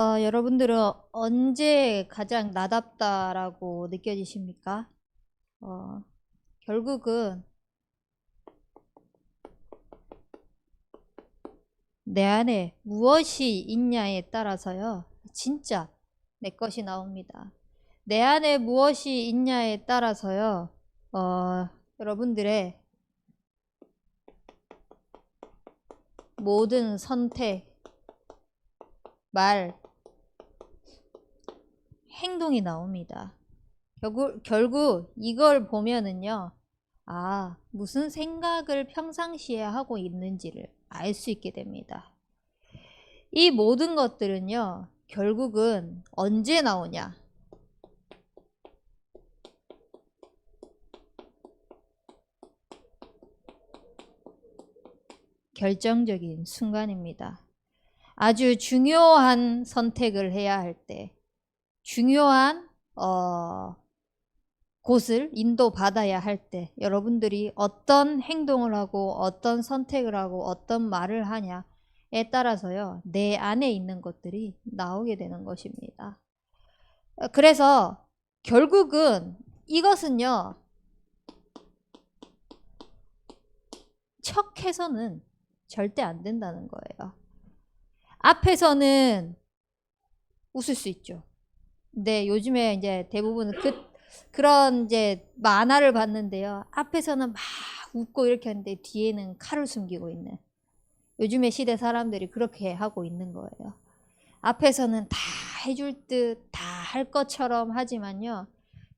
여러분들은 언제 가장 나답다라고 느껴지십니까? 결국은 내 안에 무엇이 있냐에 따라서요. 진짜 내 것이 나옵니다. 내 안에 무엇이 있냐에 따라서요. 여러분들의 모든 선택, 말, 행동이 나옵니다. 결국 이걸 보면은요. 무슨 생각을 평상시에 하고 있는지를 알 수 있게 됩니다. 이 모든 것들은요. 결국은 언제 나오냐? 결정적인 순간입니다. 아주 중요한 선택을 해야 할 때, 중요한 곳을 인도받아야 할 때 여러분들이 어떤 행동을 하고 어떤 선택을 하고 어떤 말을 하냐에 따라서요. 내 안에 있는 것들이 나오게 되는 것입니다. 그래서 결국은 이것은요. 척해서는 절대 안 된다는 거예요. 앞에서는 웃을 수 있죠. 근데 요즘에 이제 대부분 그런 이제 만화를 봤는데요. 앞에서는 막 웃고 이렇게 하는데 뒤에는 칼을 숨기고 있는 요즘의 시대 사람들이 그렇게 하고 있는 거예요. 앞에서는 다 해줄 듯 다 할 것처럼 하지만요.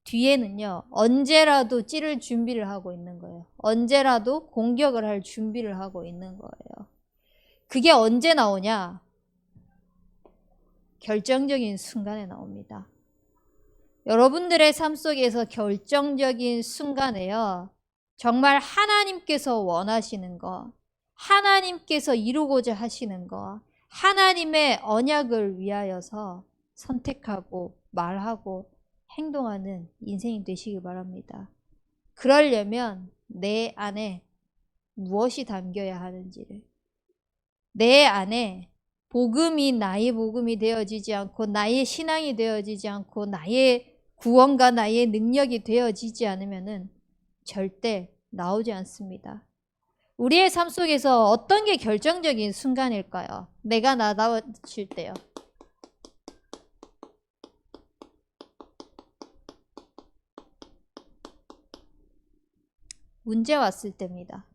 뒤에는요. 언제라도 찌를 준비를 하고 있는 거예요. 언제라도 공격을 할 준비를 하고 있는 거예요. 그게 언제 나오냐? 결정적인 순간에 나옵니다. 여러분들의 삶 속에서 결정적인 순간에요. 정말 하나님께서 원하시는 거, 하나님께서 이루고자 하시는 거, 하나님의 언약을 위하여서 선택하고 말하고 행동하는 인생이 되시기 바랍니다. 그러려면 내 안에 무엇이 담겨야 하는지를, 내 안에 복음이 나의 복음이 되어지지 않고 나의 신앙이 되어지지 않고 나의 구원과 나의 능력이 되어지지 않으면은 절대 나오지 않습니다. 우리의 삶 속에서 어떤 게 결정적인 순간일까요? 내가 나다워질 때요. 문제 왔을 때입니다.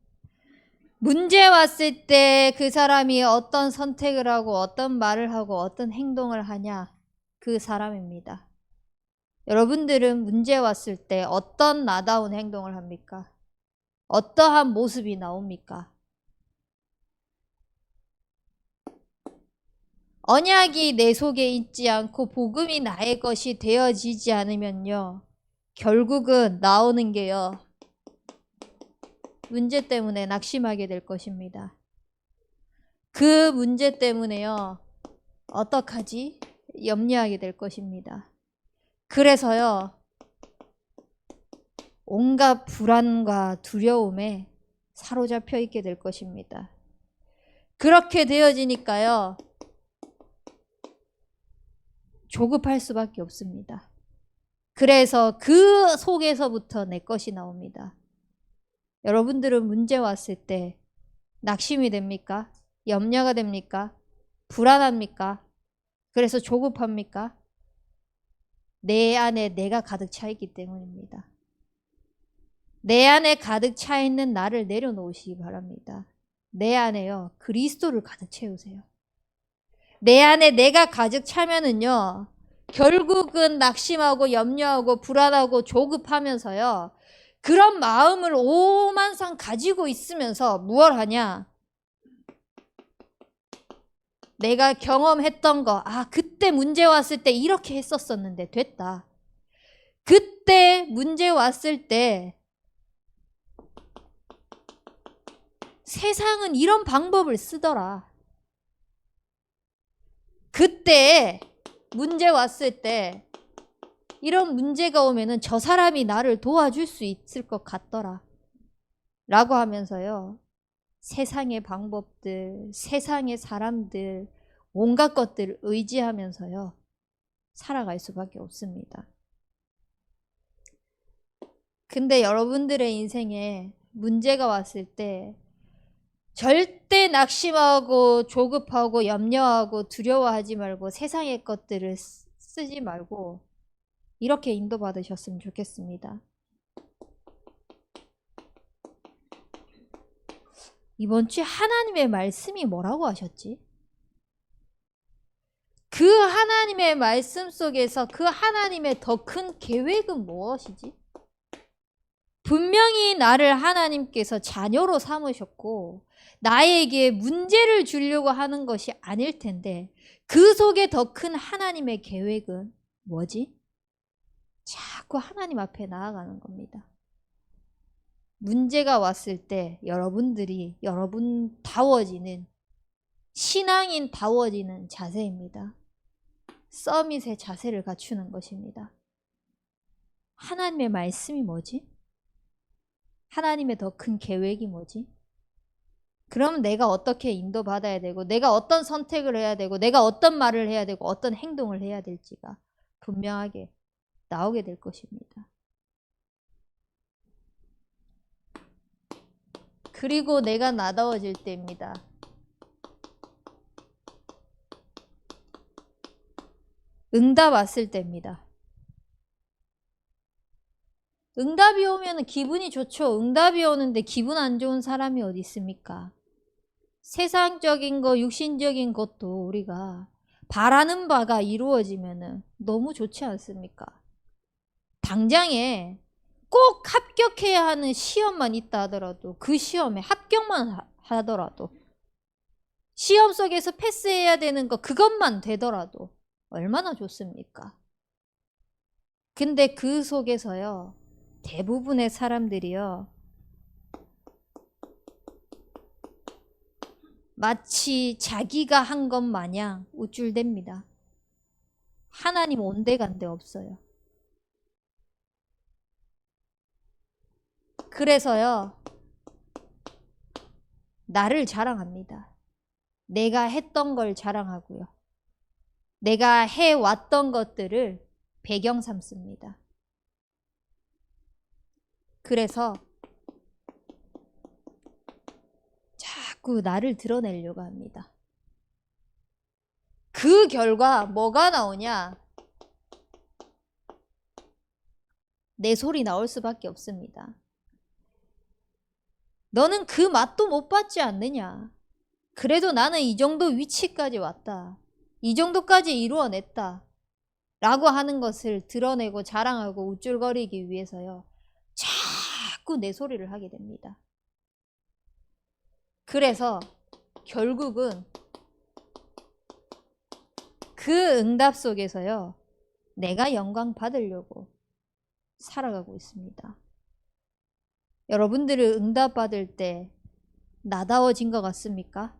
문제 왔을 때 그 사람이 어떤 선택을 하고 어떤 말을 하고 어떤 행동을 하냐, 그 사람입니다. 여러분들은 문제 왔을 때 어떤 나다운 행동을 합니까? 어떠한 모습이 나옵니까? 언약이 내 속에 있지 않고 복음이 나의 것이 되어지지 않으면요. 결국은 나오는 게요. 문제 때문에 낙심하게 될 것입니다. 그 문제 때문에요. 어떡하지? 염려하게 될 것입니다. 그래서요. 온갖 불안과 두려움에 사로잡혀 있게 될 것입니다. 그렇게 되어지니까요. 조급할 수밖에 없습니다. 그래서 그 속에서부터 내 것이 나옵니다. 여러분들은 문제 왔을 때 낙심이 됩니까? 염려가 됩니까? 불안합니까? 그래서 조급합니까? 내 안에 내가 가득 차 있기 때문입니다. 내 안에 가득 차 있는 나를 내려놓으시기 바랍니다. 내 안에요. 그리스도를 가득 채우세요. 내 안에 내가 가득 차면은요. 결국은 낙심하고 염려하고 불안하고 조급하면서요. 그런 마음을 오만상 가지고 있으면서 무엇 하냐? 내가 경험했던 거, 그때 문제 왔을 때 이렇게 했었었는데 됐다. 그때 문제 왔을 때 세상은 이런 방법을 쓰더라. 그때 문제 왔을 때 이런 문제가 오면은 저 사람이 나를 도와줄 수 있을 것 같더라. 라고 하면서요. 세상의 방법들, 세상의 사람들, 온갖 것들을 의지하면서요. 살아갈 수밖에 없습니다. 근데 여러분들의 인생에 문제가 왔을 때 절대 낙심하고 조급하고 염려하고 두려워하지 말고 세상의 것들을 쓰지 말고 이렇게 인도받으셨으면 좋겠습니다. 이번 주에 하나님의 말씀이 뭐라고 하셨지? 그 하나님의 말씀 속에서 그 하나님의 더 큰 계획은 무엇이지? 분명히 나를 하나님께서 자녀로 삼으셨고 나에게 문제를 주려고 하는 것이 아닐 텐데 그 속에 더 큰 하나님의 계획은 뭐지? 자꾸 하나님 앞에 나아가는 겁니다. 문제가 왔을 때 여러분들이 여러분다워지는 신앙인다워지는 자세입니다. 서밋의 자세를 갖추는 것입니다. 하나님의 말씀이 뭐지? 하나님의 더 큰 계획이 뭐지? 그럼 내가 어떻게 인도받아야 되고 내가 어떤 선택을 해야 되고 내가 어떤 말을 해야 되고 어떤 행동을 해야 될지가 분명하게 나오게 될 것입니다. 그리고 내가 나다워질 때입니다. 응답 왔을 때입니다. 응답이 오면 기분이 좋죠. 응답이 오는데 기분 안 좋은 사람이 어디 있습니까? 세상적인 거, 육신적인 것도 우리가 바라는 바가 이루어지면 너무 좋지 않습니까? 당장에 꼭 합격해야 하는 시험만 있다 하더라도 그 시험에 합격만 하더라도 시험 속에서 패스해야 되는 거 그것만 되더라도 얼마나 좋습니까? 근데 그 속에서요 대부분의 사람들이요 마치 자기가 한 것 마냥 우쭐댑니다. 하나님 온데간데 없어요. 그래서요 나를 자랑합니다. 내가 했던 걸 자랑하고요. 내가 해왔던 것들을 배경 삼습니다. 그래서 자꾸 나를 드러내려고 합니다. 그 결과 뭐가 나오냐? 내 소리 나올 수밖에 없습니다. 너는 그 맛도 못 봤지 않느냐? 그래도 나는 이 정도 위치까지 왔다. 이 정도까지 이루어냈다. 라고 하는 것을 드러내고 자랑하고 우쭐거리기 위해서요. 자꾸 내 소리를 하게 됩니다. 그래서 결국은 그 응답 속에서요. 내가 영광 받으려고 살아가고 있습니다. 여러분들을 응답받을 때 나다워진 것 같습니까?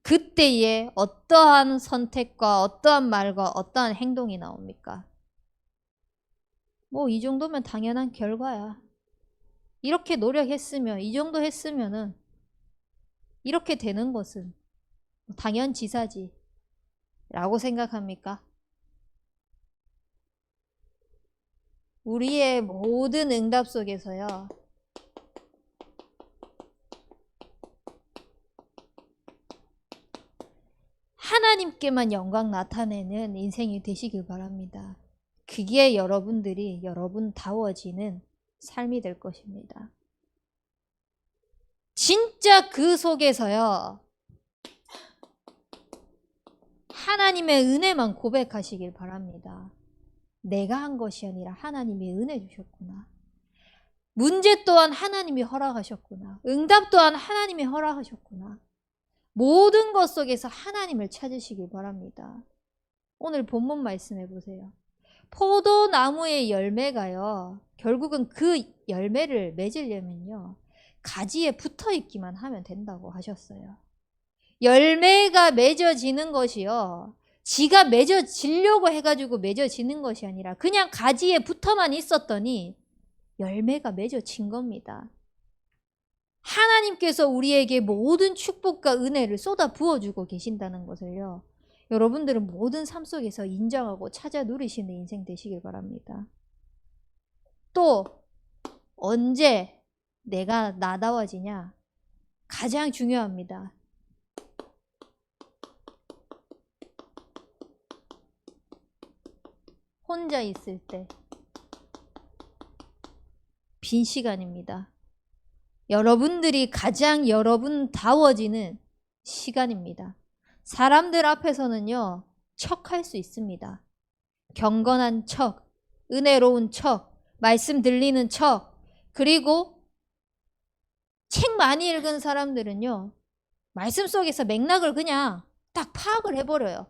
그때에 어떠한 선택과 어떠한 말과 어떠한 행동이 나옵니까? 뭐 이 정도면 당연한 결과야. 이렇게 노력했으면 이 정도 했으면은 이렇게 되는 것은 당연지사지 라고 생각합니까? 우리의 모든 응답 속에서요. 하나님께만 영광 나타내는 인생이 되시길 바랍니다. 그게 여러분들이 여러분다워지는 삶이 될 것입니다. 진짜 그 속에서요. 하나님의 은혜만 고백하시길 바랍니다. 내가 한 것이 아니라 하나님이 은혜 주셨구나. 문제 또한 하나님이 허락하셨구나. 응답 또한 하나님이 허락하셨구나. 모든 것 속에서 하나님을 찾으시길 바랍니다. 오늘 본문 말씀해 보세요. 포도나무의 열매가요. 결국은 그 열매를 맺으려면요. 가지에 붙어 있기만 하면 된다고 하셨어요. 열매가 맺어지는 것이요. 지가 맺어지려고 해가지고 맺어지는 것이 아니라 그냥 가지에 붙어만 있었더니 열매가 맺어진 겁니다. 하나님께서 우리에게 모든 축복과 은혜를 쏟아 부어주고 계신다는 것을요. 여러분들은 모든 삶 속에서 인정하고 찾아 누리시는 인생 되시길 바랍니다. 또 언제 내가 나다워지냐? 가장 중요합니다. 혼자 있을 때 빈 시간입니다. 여러분들이 가장 여러분다워지는 시간입니다. 사람들 앞에서는요, 척할 수 있습니다. 경건한 척, 은혜로운 척, 말씀 들리는 척, 그리고 책 많이 읽은 사람들은요, 말씀 속에서 맥락을 그냥 딱 파악을 해버려요.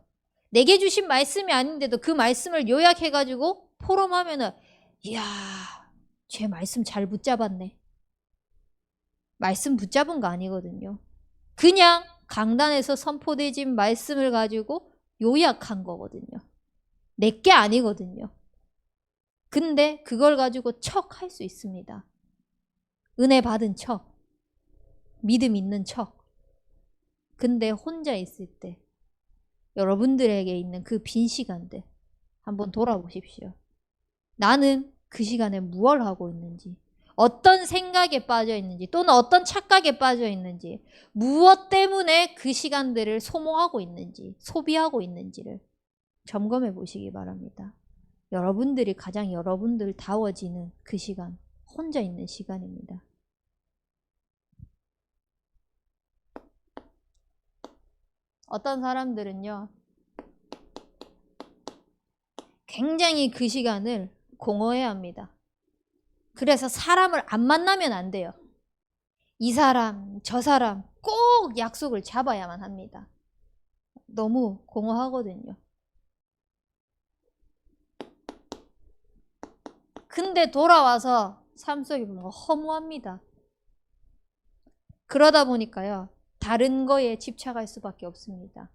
내게 주신 말씀이 아닌데도 그 말씀을 요약해가지고 포럼하면은, 이야, 쟤 말씀 잘 붙잡았네. 말씀 붙잡은 거 아니거든요. 그냥 강단에서 선포되진 말씀을 가지고 요약한 거거든요. 내게 아니거든요. 근데 그걸 가지고 척 할 수 있습니다. 은혜 받은 척, 믿음 있는 척. 근데 혼자 있을 때 여러분들에게 있는 그 빈 시간들 한번 돌아보십시오. 나는 그 시간에 무엇을 하고 있는지, 어떤 생각에 빠져 있는지, 또는 어떤 착각에 빠져 있는지, 무엇 때문에 그 시간들을 소모하고 있는지, 소비하고 있는지를 점검해 보시기 바랍니다. 여러분들이 가장 여러분들다워지는 그 시간, 혼자 있는 시간입니다. 어떤 사람들은요, 굉장히 그 시간을 공허해야 합니다. 그래서 사람을 안 만나면 안 돼요. 이 사람, 저 사람 꼭 약속을 잡아야만 합니다. 너무 공허하거든요. 근데 돌아와서 삶 속에 보면 허무합니다. 그러다 보니까요, 다른 거에 집착할 수밖에 없습니다.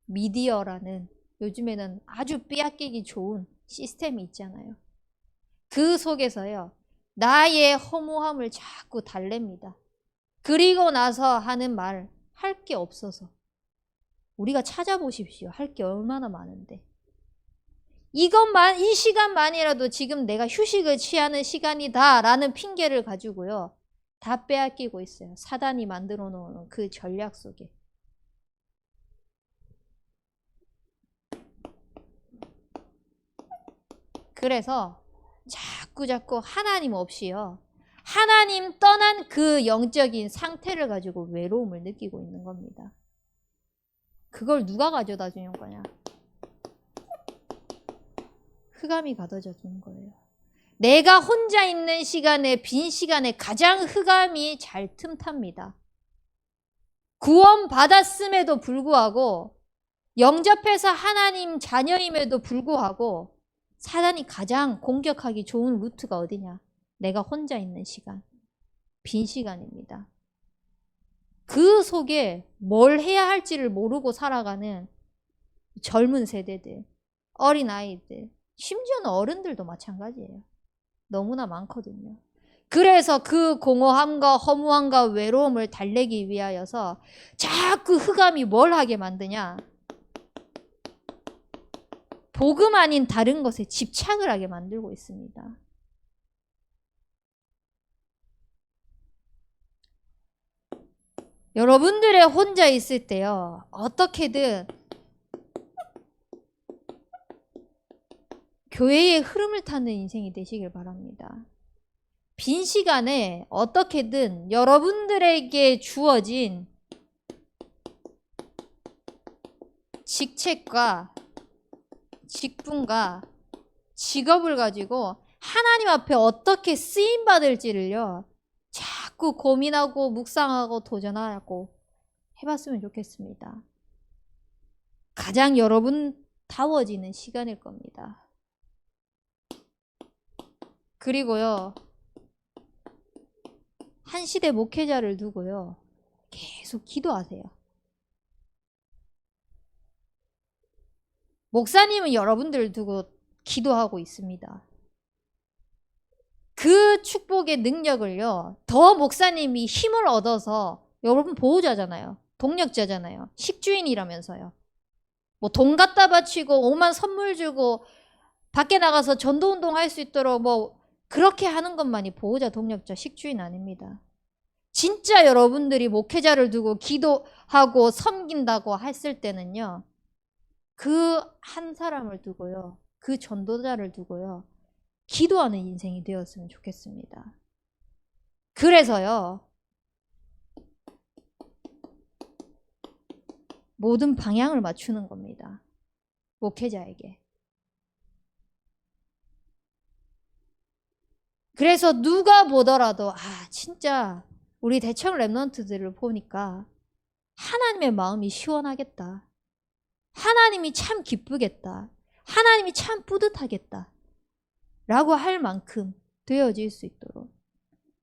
미디어라는 요즘에는 아주 빼앗기기 좋은 시스템이 있잖아요. 그 속에서요, 나의 허무함을 자꾸 달랩니다. 그리고 나서 하는 말, 할 게 없어서. 우리가 찾아보십시오. 할 게 얼마나 많은데. 이것만, 이 시간만이라도 지금 내가 휴식을 취하는 시간이다 라는 핑계를 가지고요, 다 빼앗기고 있어요. 사단이 만들어 놓은 그 전략 속에. 그래서 자꾸 하나님 없이요, 하나님 떠난 그 영적인 상태를 가지고 외로움을 느끼고 있는 겁니다. 그걸 누가 가져다 주는 거냐? 흑암이 가져다 주는 거예요. 내가 혼자 있는 시간에, 빈 시간에 가장 흑암이 잘 틈탑니다. 구원 받았음에도 불구하고, 영접해서 하나님 자녀임에도 불구하고 사단이 가장 공격하기 좋은 루트가 어디냐? 내가 혼자 있는 시간, 빈 시간입니다. 그 속에 뭘 해야 할지를 모르고 살아가는 젊은 세대들, 어린아이들, 심지어는 어른들도 마찬가지예요. 너무나 많거든요. 그래서 그 공허함과 허무함과 외로움을 달래기 위하여서 자꾸 흑암이 뭘 하게 만드냐? 복음 아닌 다른 것에 집착을 하게 만들고 있습니다. 여러분들의 혼자 있을 때요, 어떻게든 교회의 흐름을 타는 인생이 되시길 바랍니다. 빈 시간에 어떻게든 여러분들에게 주어진 직책과 직분과 직업을 가지고 하나님 앞에 어떻게 쓰임 받을지를요, 자꾸 고민하고 묵상하고 도전하고 해봤으면 좋겠습니다. 가장 여러분다워지는 시간일 겁니다. 그리고요, 한 시대 목회자를 두고요, 계속 기도하세요. 목사님은 여러분들을 두고 기도하고 있습니다. 그 축복의 능력을요, 더 목사님이 힘을 얻어서, 여러분 보호자잖아요. 동력자잖아요. 식주인이라면서요. 뭐 돈 갖다 바치고 오만 선물 주고 밖에 나가서 전도운동 할 수 있도록 뭐 그렇게 하는 것만이 보호자, 동력자, 식주인 아닙니다. 진짜 여러분들이 목회자를 두고 기도하고 섬긴다고 했을 때는요. 그 한 사람을 두고요. 그 전도자를 두고요. 기도하는 인생이 되었으면 좋겠습니다. 그래서요. 모든 방향을 맞추는 겁니다. 목회자에게. 그래서 누가 보더라도 진짜 우리 대청 랩런트들을 보니까 하나님의 마음이 시원하겠다. 하나님이 참 기쁘겠다. 하나님이 참 뿌듯하겠다. 라고 할 만큼 되어질 수 있도록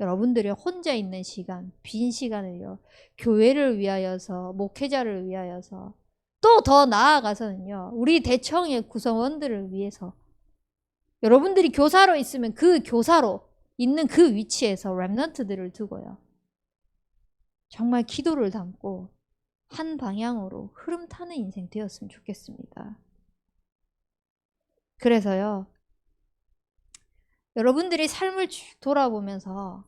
여러분들이 혼자 있는 시간, 빈 시간을요. 교회를 위하여서, 목회자를 위하여서 또 더 나아가서는요. 우리 대청의 구성원들을 위해서 여러분들이 교사로 있으면 그 교사로 있는 그 위치에서 랩런트들을 두고요. 정말 기도를 담고 한 방향으로 흐름 타는 인생 되었으면 좋겠습니다. 그래서요. 여러분들이 삶을 돌아보면서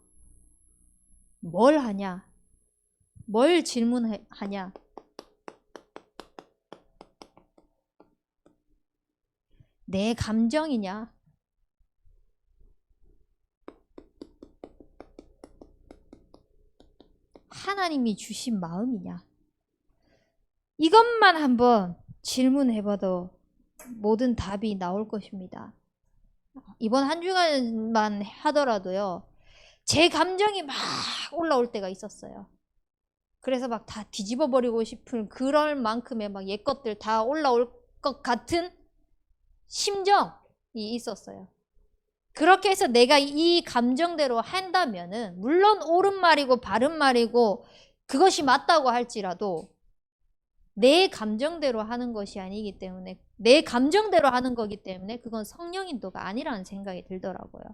뭘 하냐? 뭘 질문하냐? 내 감정이냐? 하나님이 주신 마음이냐? 이것만 한번 질문해봐도 모든 답이 나올 것입니다. 이번 한 주간만 하더라도요. 제 감정이 막 올라올 때가 있었어요. 그래서 막 다 뒤집어 버리고 싶은 그럴 만큼의 막 옛 것들 다 올라올 것 같은 심정이 있었어요. 그렇게 해서 내가 이 감정대로 한다면은 물론 옳은 말이고 바른 말이고 그것이 맞다고 할지라도 내 감정대로 하는 것이 아니기 때문에 내 감정대로 하는 거기 때문에 그건 성령 인도가 아니라는 생각이 들더라고요.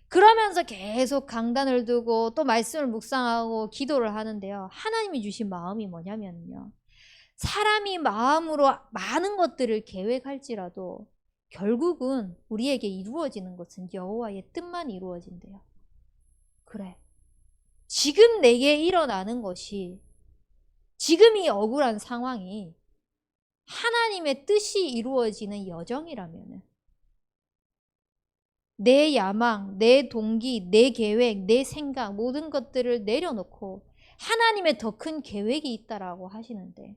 그러면서 계속 강단을 두고 또 말씀을 묵상하고 기도를 하는데요. 하나님이 주신 마음이 뭐냐면요. 사람이 마음으로 많은 것들을 계획할지라도 결국은 우리에게 이루어지는 것은 여호와의 뜻만 이루어진대요. 그래. 지금 내게 일어나는 것이 지금 이 억울한 상황이 하나님의 뜻이 이루어지는 여정이라면 내 야망, 내 동기, 내 계획, 내 생각 모든 것들을 내려놓고 하나님의 더 큰 계획이 있다라고 하시는데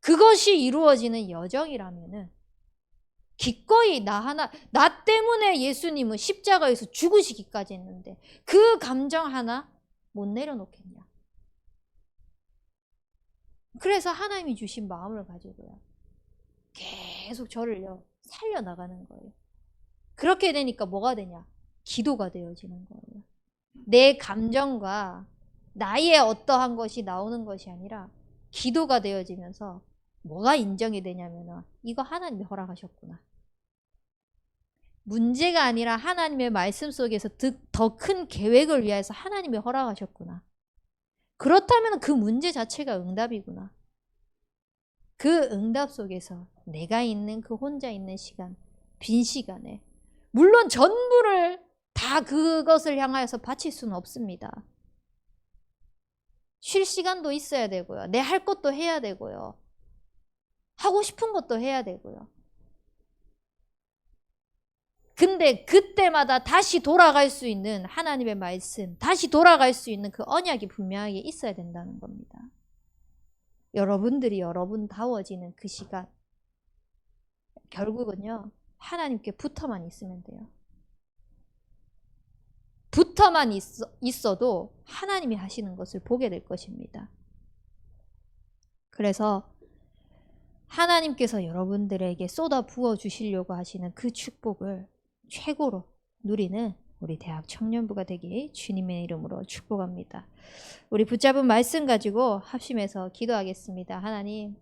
그것이 이루어지는 여정이라면은 기꺼이 나 때문에 예수님은 십자가에서 죽으시기까지 했는데 그 감정 하나 못 내려놓겠냐. 그래서 하나님이 주신 마음을 가지고요. 계속 저를요. 살려나가는 거예요. 그렇게 되니까 뭐가 되냐? 기도가 되어지는 거예요. 내 감정과 나의 어떠한 것이 나오는 것이 아니라 기도가 되어지면서 뭐가 인정이 되냐면 이거 하나님이 허락하셨구나. 문제가 아니라 하나님의 말씀 속에서 더 큰 계획을 위해서 하나님이 허락하셨구나. 그렇다면 그 문제 자체가 응답이구나. 그 응답 속에서 내가 있는 그 혼자 있는 시간, 빈 시간에 물론 전부를 다 그것을 향하여서 바칠 수는 없습니다. 쉴 시간도 있어야 되고요. 내 할 것도 해야 되고요. 하고 싶은 것도 해야 되고요. 근데 그때마다 다시 돌아갈 수 있는 하나님의 말씀, 다시 돌아갈 수 있는 그 언약이 분명하게 있어야 된다는 겁니다. 여러분들이 여러분다워지는 그 시간, 결국은요, 하나님께 붙어만 있으면 돼요. 붙어만 있어도 하나님이 하시는 것을 보게 될 것입니다. 그래서 하나님께서 여러분들에게 쏟아 부어 주시려고 하시는 그 축복을 최고로 누리는 우리 대학 청년부가 되기 주님의 이름으로 축복합니다. 우리 붙잡은 말씀 가지고 합심해서 기도하겠습니다. 하나님,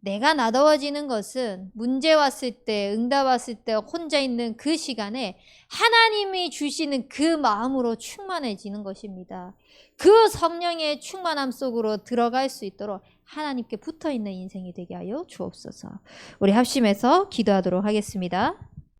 내가 나다워지는 것은 문제 왔을 때, 응답 왔을 때 혼자 있는 그 시간에 하나님이 주시는 그 마음으로 충만해지는 것입니다. 그 성령의 충만함 속으로 들어갈 수 있도록 하나님께 붙어있는 인생이 되게 하여 주옵소서. 우리 합심해서 기도하도록 하겠습니다.